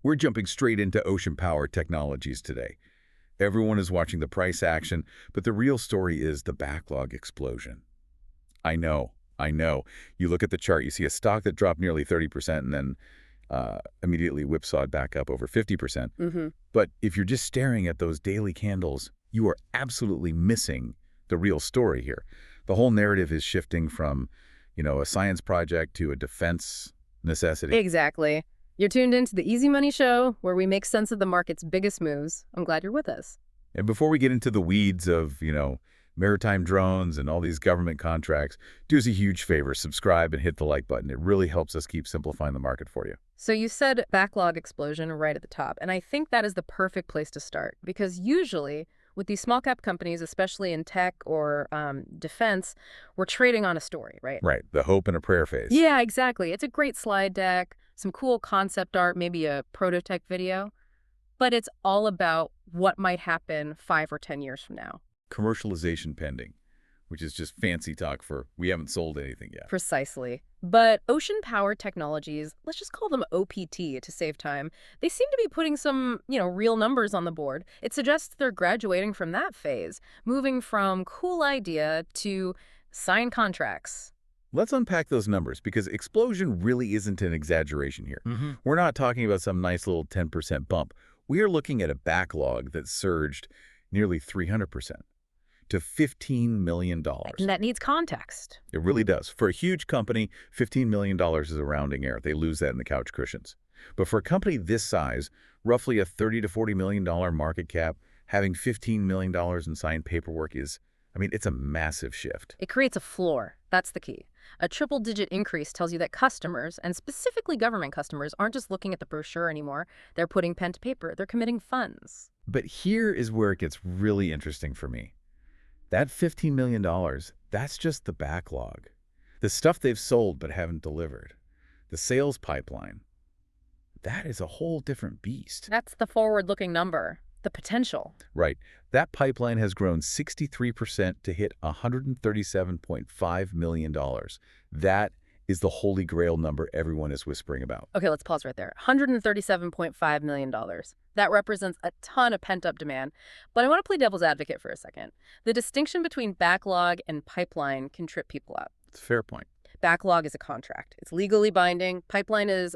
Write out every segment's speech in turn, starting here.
We're jumping straight into ocean power technologies today. Everyone is watching the price action, but the real story is the backlog explosion. I know, I know. You look at the chart, you see a stock that dropped nearly 30% and then immediately whipsawed back up over 50%. But if you're just staring at those daily candles, you are absolutely missing the real story here. The whole narrative is shifting from, a science project to a defense necessity. Exactly. You're tuned into the Easy Money Show, where we make sense of the market's biggest moves. I'm glad you're with us. And before we get into the weeds of, maritime drones and all these government contracts, do us a huge favor, subscribe and hit the like button. It really helps us keep simplifying the market for you. So you said backlog explosion right at the top, and I think that is the perfect place to start, because usually with these small cap companies, especially in tech or defense, we're trading on a story, right? Right, the hope and a prayer phase. Yeah, exactly. It's a great slide deck, some cool concept art, maybe a prototype video, but it's all about what might happen 5 or 10 years from now. Commercialization pending, which is just fancy talk for we haven't sold anything yet. Precisely. But ocean power technologies, let's just call them OPT to save time, they seem to be putting some, real numbers on the board. It suggests they're graduating from that phase, moving from cool idea to sign contracts. Let's unpack those numbers, because explosion really isn't an exaggeration here. We're not talking about some nice little 10% bump. We are looking at a backlog that surged nearly 300%. to $15 million. And that needs context. It really does. For a huge company, $15 million is a rounding error. They lose that in the couch cushions. But for a company this size, roughly a $30 to $40 million market cap, having $15 million in signed paperwork it's a massive shift. It creates a floor. That's the key. A triple-digit increase tells you that customers, and specifically government customers, aren't just looking at the brochure anymore. They're putting pen to paper. They're committing funds. But here is where it gets really interesting for me. That $15 million, that's just the backlog. The stuff they've sold but haven't delivered. The sales pipeline. That is a whole different beast. That's the forward-looking number, the potential. Right. That pipeline has grown 63% to hit $137.5 million. That is the holy grail number everyone is whispering about. Okay, let's pause right there. $137.5 million. That represents a ton of pent-up demand. But I want to play devil's advocate for a second. The distinction between backlog and pipeline can trip people up. It's a fair point. Backlog is a contract. It's legally binding. Pipeline is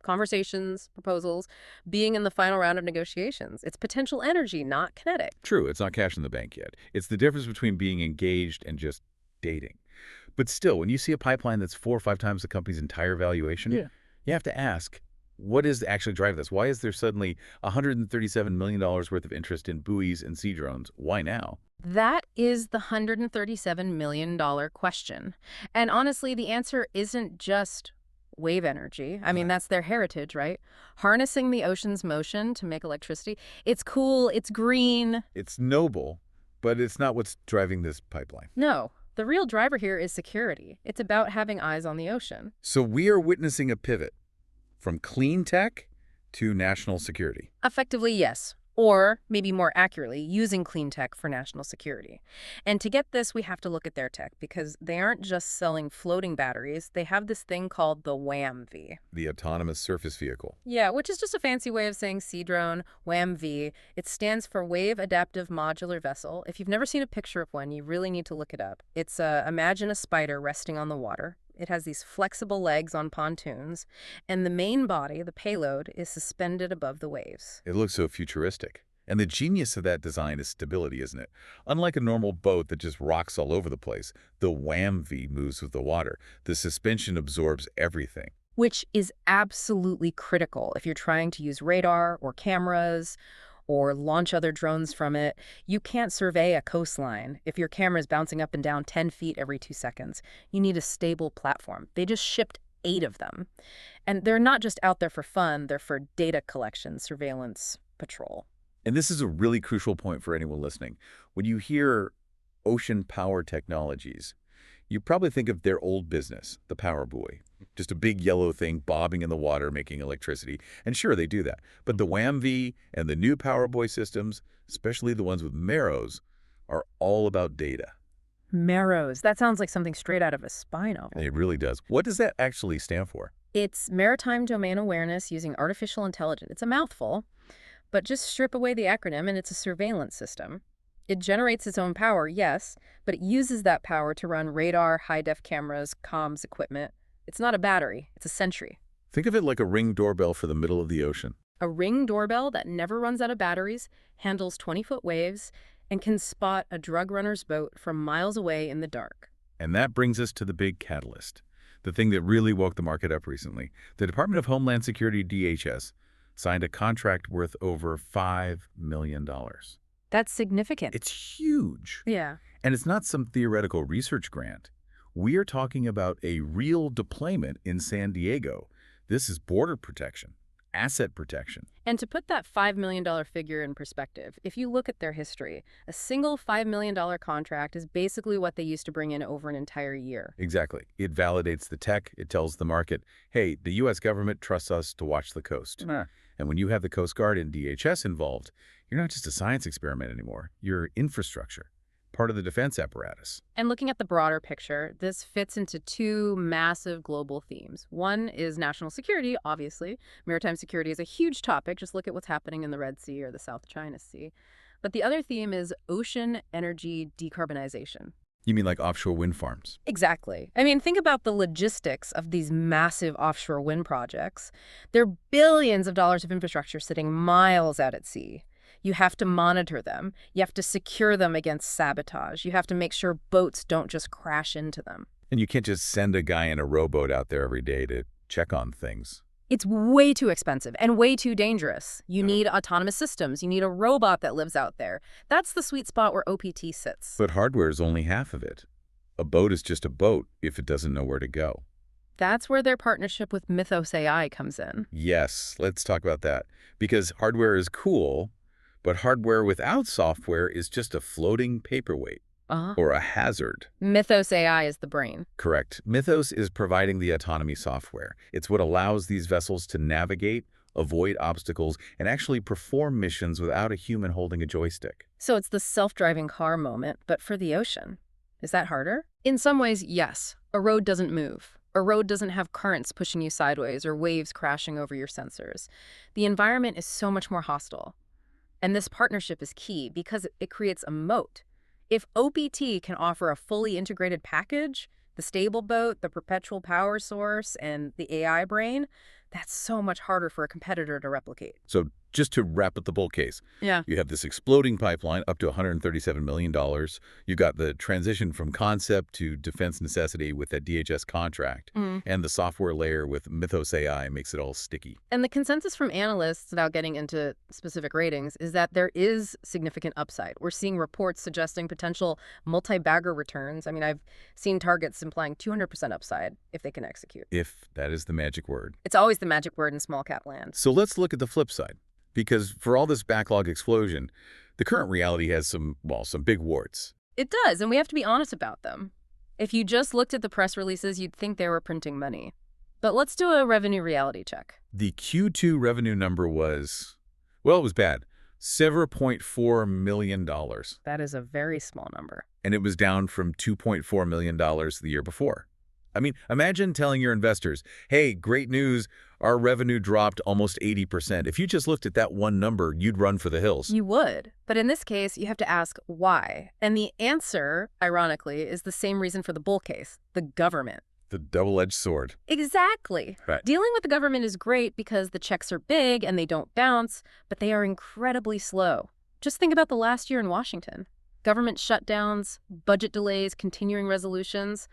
conversations, proposals, being in the final round of negotiations. It's potential energy, not kinetic. True, it's not cash in the bank yet. It's the difference between being engaged and just dating. But still, when you see a pipeline that's 4 or 5 times the company's entire valuation, you have to ask, what is actually driving this? Why is there suddenly $137 million worth of interest in buoys and sea drones? Why now? That is the $137 million question. And honestly, the answer isn't just wave energy. That's their heritage, right? Harnessing the ocean's motion to make electricity. It's cool. It's green. It's noble, but it's not what's driving this pipeline. No. The real driver here is security. It's about having eyes on the ocean. So we are witnessing a pivot from clean tech to national security. Effectively, yes. Or, maybe more accurately, using clean tech for national security. And to get this, we have to look at their tech, because they aren't just selling floating batteries. They have this thing called the WAM-V. The Autonomous Surface Vehicle. Yeah, which is just a fancy way of saying sea drone, WAM-V. It stands for Wave Adaptive Modular Vessel. If you've never seen a picture of one, you really need to look it up. It's imagine a spider resting on the water. It has these flexible legs on pontoons, and the main body, the payload, is suspended above the waves. It looks so futuristic. And the genius of that design is stability, isn't it? Unlike a normal boat that just rocks all over the place, the WAM-V moves with the water. The suspension absorbs everything. Which is absolutely critical if you're trying to use radar or cameras or launch other drones from it. You can't survey a coastline if your camera is bouncing up and down 10 feet every 2 seconds. You need a stable platform. They just shipped 8 of them. And they're not just out there for fun. They're for data collection, surveillance, patrol. And this is a really crucial point for anyone listening. When you hear ocean power technologies, you probably think of their old business, the PowerBuoy. Just a big yellow thing bobbing in the water making electricity. And sure, they do that. But the WAM-V and the new PowerBuoy systems, especially the ones with Marrows, are all about data. Marrows. That sounds like something straight out of a spy novel. It really does. What does that actually stand for? It's maritime domain awareness using artificial intelligence. It's a mouthful, but just strip away the acronym and it's a surveillance system. It generates its own power, yes, but it uses that power to run radar, high-def cameras, comms equipment. It's not a battery, it's a sentry. Think of it like a Ring doorbell for the middle of the ocean. A Ring doorbell that never runs out of batteries, handles 20-foot waves, and can spot a drug runner's boat from miles away in the dark. And that brings us to the big catalyst, the thing that really woke the market up recently. The Department of Homeland Security, DHS, signed a contract worth over $5 million. That's significant. It's huge. Yeah. And it's not some theoretical research grant. We are talking about a real deployment in San Diego. This is border protection, asset protection. And to put that $5 million figure in perspective, if you look at their history, a single $5 million contract is basically what they used to bring in over an entire year. Exactly. It validates the tech. It tells the market, hey, the U.S. government trusts us to watch the coast. And when you have the Coast Guard and DHS involved, you're not just a science experiment anymore. You're infrastructure, part of the defense apparatus. And looking at the broader picture, this fits into two massive global themes. One is national security, obviously. Maritime security is a huge topic. Just look at what's happening in the Red Sea or the South China Sea. But the other theme is ocean energy decarbonization. You mean like offshore wind farms? Exactly. I mean, think about the logistics of these massive offshore wind projects. There are billions of dollars of infrastructure sitting miles out at sea. You have to monitor them. You have to secure them against sabotage. You have to make sure boats don't just crash into them. And you can't just send a guy in a rowboat out there every day to check on things. It's way too expensive and way too dangerous. You need autonomous systems. You need a robot that lives out there. That's the sweet spot where OPT sits. But hardware is only half of it. A boat is just a boat if it doesn't know where to go. That's where their partnership with Mythos AI comes in. Yes, let's talk about that. Because hardware is cool, but hardware without software is just a floating paperweight. Or a hazard. Mythos AI is the brain. Correct. Mythos is providing the autonomy software. It's what allows these vessels to navigate, avoid obstacles, and actually perform missions without a human holding a joystick. So it's the self-driving car moment, but for the ocean. Is that harder? In some ways, yes. A road doesn't move. A road doesn't have currents pushing you sideways or waves crashing over your sensors. The environment is so much more hostile. And this partnership is key because it creates a moat. If OPT can offer a fully integrated package, the stable boat, the perpetual power source, and the AI brain, that's so much harder for a competitor to replicate. So just to wrap up the bull case, you have this exploding pipeline up to $137 million. You've got the transition from concept to defense necessity with that DHS contract. And the software layer with Mythos AI makes it all sticky. And the consensus from analysts, without getting into specific ratings, is that there is significant upside. We're seeing reports suggesting potential multi-bagger returns. I mean, I've seen targets implying 200% upside if they can execute. If that is the magic word. It's always the magic word in small cap land. So let's look at the flip side. Because for all this backlog explosion, the current reality has some big warts. It does, and we have to be honest about them. If you just looked at the press releases, you'd think they were printing money. But let's do a revenue reality check. The Q2 revenue number was, well, it was bad. $7.4 million. That is a very small number. And it was down from $2.4 million the year before. I mean, imagine telling your investors, hey, great news, our revenue dropped almost 80%. If you just looked at that one number, you'd run for the hills. You would. But in this case, you have to ask why. And the answer, ironically, is the same reason for the bull case, the government. The double-edged sword. Exactly. Right. Dealing with the government is great because the checks are big and they don't bounce, but they are incredibly slow. Just think about the last year in Washington. Government shutdowns, budget delays, continuing resolutions.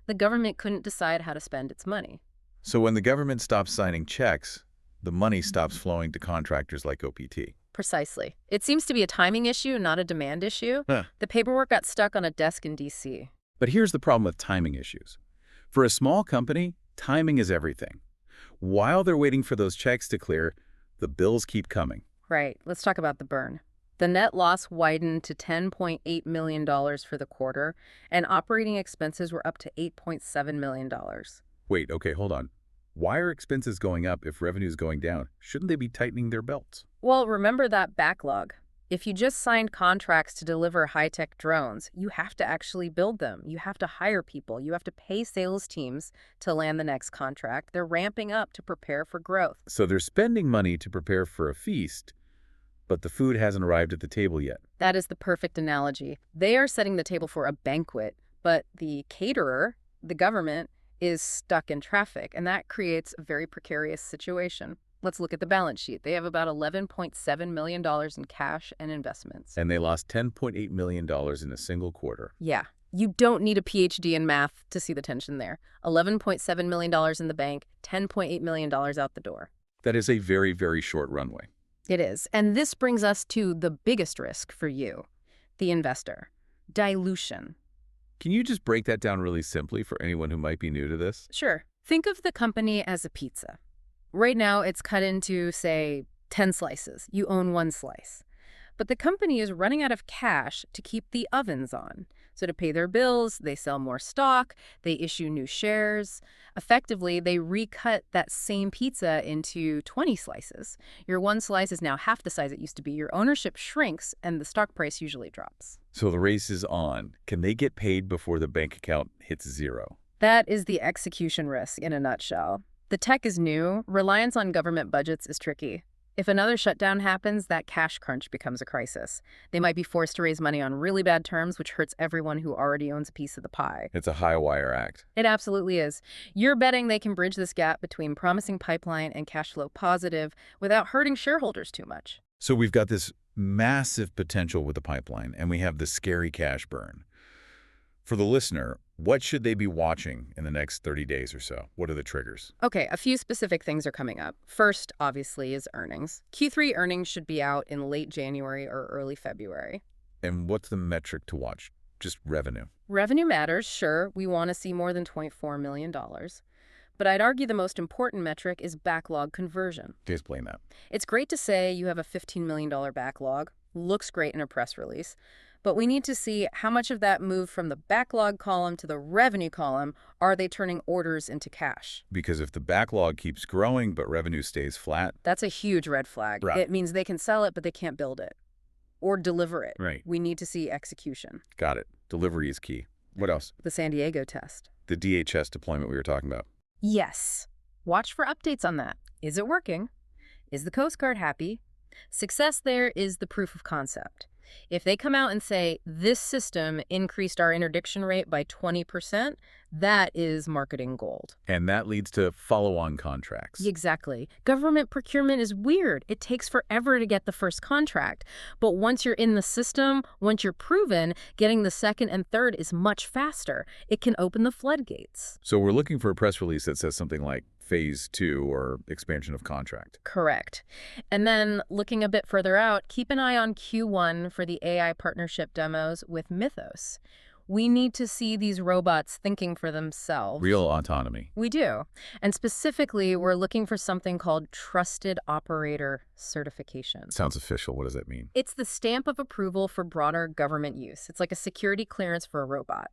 The government couldn't decide how to spend its money. So when the government stops signing checks, the money stops flowing to contractors like OPT. Precisely. It seems to be a timing issue, not a demand issue. The paperwork got stuck on a desk in D.C. But here's the problem with timing issues. For a small company, timing is everything. While they're waiting for those checks to clear, the bills keep coming. Right. Let's talk about the burn. The net loss widened to $10.8 million for the quarter, and operating expenses were up to $8.7 million. Wait, okay, hold on. Why are expenses going up if revenue is going down? Shouldn't they be tightening their belts? Well, remember that backlog. If you just signed contracts to deliver high-tech drones, you have to actually build them. You have to hire people. You have to pay sales teams to land the next contract. They're ramping up to prepare for growth. So they're spending money to prepare for a feast, but the food hasn't arrived at the table yet. That is the perfect analogy. They are setting the table for a banquet, but the caterer, the government, is stuck in traffic, and that creates a very precarious situation. Let's look at the balance sheet. They have about $11.7 million in cash and investments. And they lost $10.8 million in a single quarter. Yeah. You don't need a PhD in math to see the tension there. $11.7 million in the bank, $10.8 million out the door. That is a very, very short runway. It is. And this brings us to the biggest risk for you, the investor: dilution. Can you just break that down really simply for anyone who might be new to this? Sure. Think of the company as a pizza. Right now, it's cut into, say, 10 slices. You own one slice. But the company is running out of cash to keep the ovens on. So to pay their bills, they sell more stock, they issue new shares. Effectively, they recut that same pizza into 20 slices. Your one slice is now half the size it used to be. Your ownership shrinks, and the stock price usually drops. So the race is on. Can they get paid before the bank account hits zero? That is the execution risk in a nutshell. The tech is new. Reliance on government budgets is tricky. If another shutdown happens, that cash crunch becomes a crisis. They might be forced to raise money on really bad terms, which hurts everyone who already owns a piece of the pie. It's a high-wire act. It absolutely is. You're betting they can bridge this gap between promising pipeline and cash flow positive without hurting shareholders too much. So we've got this massive potential with the pipeline, and we have the scary cash burn. For the listener, what should they be watching in the next 30 days or so? What are the triggers? Okay, a few specific things are coming up. First, obviously, is earnings. Q3 earnings should be out in late January or early February. And what's the metric to watch? Just revenue. Revenue matters, sure. We want to see more than $24 million. But I'd argue the most important metric is backlog conversion. Explain that. It's great to say you have a $15 million backlog. Looks great in a press release. But we need to see how much of that moved from the backlog column to the revenue column. Are they turning orders into cash? Because if the backlog keeps growing but revenue stays flat... That's a huge red flag. Right. It means they can sell it, but they can't build it or deliver it. Right. We need to see execution. Got it. Delivery is key. What else? The San Diego test. The DHS deployment we were talking about. Yes. Watch for updates on that. Is it working? Is the Coast Guard happy? Success there is the proof of concept. If they come out and say, this system increased our interdiction rate by 20%, that is marketing gold. And that leads to follow-on contracts. Exactly. Government procurement is weird. It takes forever to get the first contract. But once you're in the system, once you're proven, getting the second and third is much faster. It can open the floodgates. So we're looking for a press release that says something like Phase 2 or expansion of contract. Correct. And then looking a bit further out, keep an eye on Q1 for the AI partnership demos with Mythos. We need to see these robots thinking for themselves. Real autonomy. We do. And specifically, we're looking for something called Trusted Operator Certification. Sounds official. What does that mean? It's the stamp of approval for broader government use. It's like a security clearance for a robot.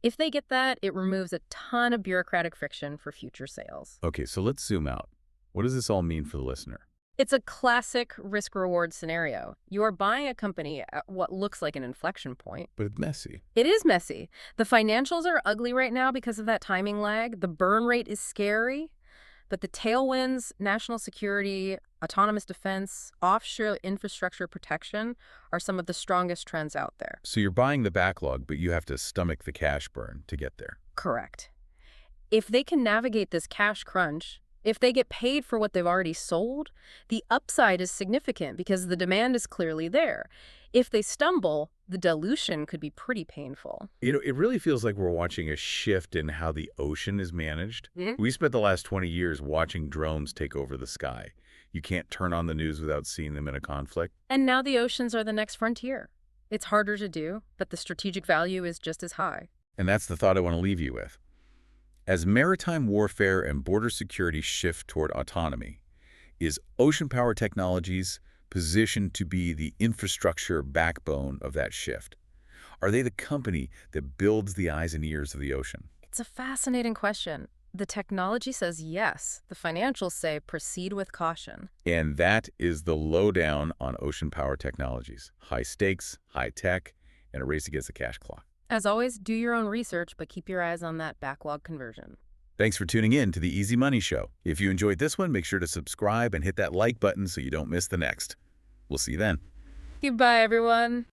If they get that, it removes a ton of bureaucratic friction for future sales. Okay, so let's zoom out. What does this all mean for the listener? It's a classic risk-reward scenario. You are buying a company at what looks like an inflection point. But it's messy. It is messy. The financials are ugly right now because of that timing lag. The burn rate is scary. But the tailwinds, national security, autonomous defense, offshore infrastructure protection are some of the strongest trends out there. So you're buying the backlog, but you have to stomach the cash burn to get there. Correct. If they can navigate this cash crunch, if they get paid for what they've already sold, the upside is significant because the demand is clearly there. If they stumble, the dilution could be pretty painful. You know, it really feels like we're watching a shift in how the ocean is managed. We spent the last 20 years watching drones take over the sky. You can't turn on the news without seeing them in a conflict. And now the oceans are the next frontier. It's harder to do, but the strategic value is just as high. And that's the thought I want to leave you with. As maritime warfare and border security shift toward autonomy, is Ocean Power Technologies positioned to be the infrastructure backbone of that shift? Are they the company that builds the eyes and ears of the ocean? It's a fascinating question. The technology says yes. The financials say proceed with caution. And that is the lowdown on ocean power technologies. High stakes, high tech, and a race against the cash clock. As always, do your own research, but keep your eyes on that backlog conversion. Thanks for tuning in to the Easy Money Show. If you enjoyed this one, make sure to subscribe and hit that like button so you don't miss the next. We'll see you then. Goodbye, everyone.